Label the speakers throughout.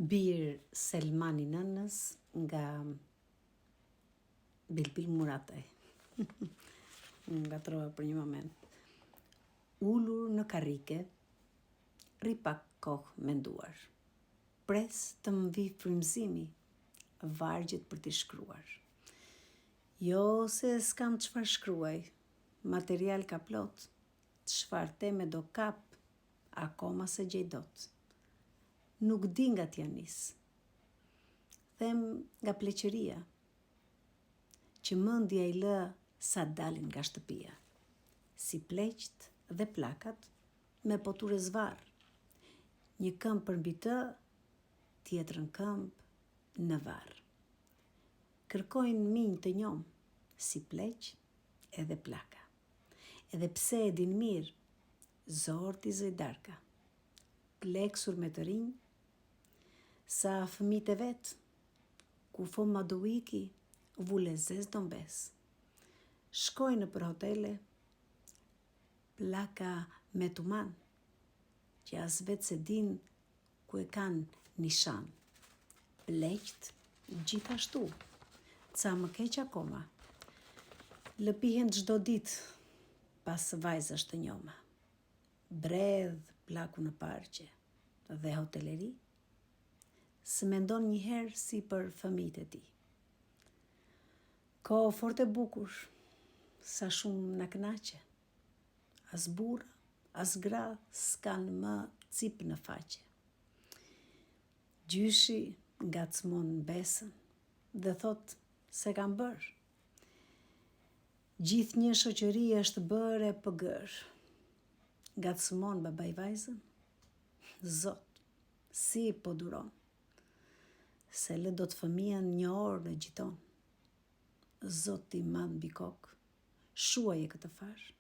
Speaker 1: Bir Selmani nënës nga Bilbil Murataj. Nga trova për një moment. Ullur në karrike, rri pak kohë menduar. Pres të më vi frymëzimi, vargjet për t'i shkruar. Jo se s'kam çfarë shkruaj, material ka plot, çfarë teme do kap, akoma se gjej dot. Nuk di nga t'ja nis. Them nga pleqëria, që mendja i lë sa dalin nga shtëpia. Si pleqt dhe plakat me poture zvarr. Një këmbë për mbi të, tjetrën këmbë në varr. Kërkojnë minj të njom, si pleq edhe plaka. Edhe pse e din mirë, zor t'i zëj darka. Pleksur me të rinj, sa fëmijët e vet, ku fo ma do iki, vule zez do mbes. Shkojnë për hotele, plaka me tuman, që as vetë se din ku e kanë nishan. Pleqt gjithashtu, ca më keq akoma, lëpihen çdo ditë pas vajzash të njoma. Bredh plaku në parqe dhe hoteleri, së mendon njëherë si për fëmijët e tij. Ko fort e bukur, sa shumë na kënaqe. As burra, as gra s'kan më cip në faqe. Gjyshi ngacmon besën dhe thot se kam bërë. Gjithë një shoqëri është bërë e pëgër. Ngacmon babai vajzën? Zot, si po duron. Se lë do të fëmijën një orë dhe gjiton. Zot i madh mbi kokë, shuaje këtë farë.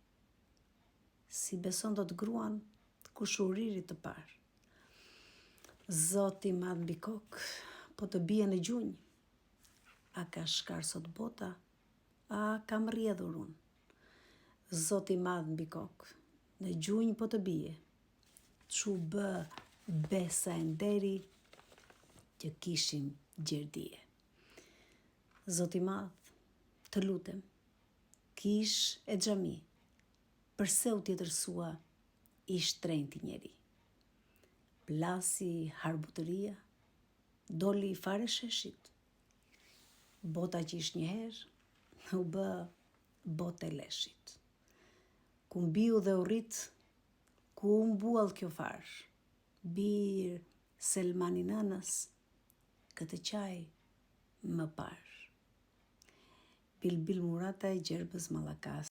Speaker 1: Si beson do të gruan të kushuririt të parë. Zot i madh mbi kokë, po të bie në gjunjë. A ka shkar sot bota, a kam rrjedhur unë. Zot i madh mbi kokë, në gjunjë po të bie. Çu bë besa e nderi, që kishim gjerdie. Zot i madh, të lutem, kish e xhami, përse u tjetërsua i shtrenjti njeri. Plasi harbutëria, doli fare sheshit. Bota që ish njëherë, u bë botë e leshit. Ku mbiu dhe u rrit, ku mbuall kjo farë. Bir Selmani nënës, këtë qaj më parë. Bilbil Murataj, Gjerbës Mallakas.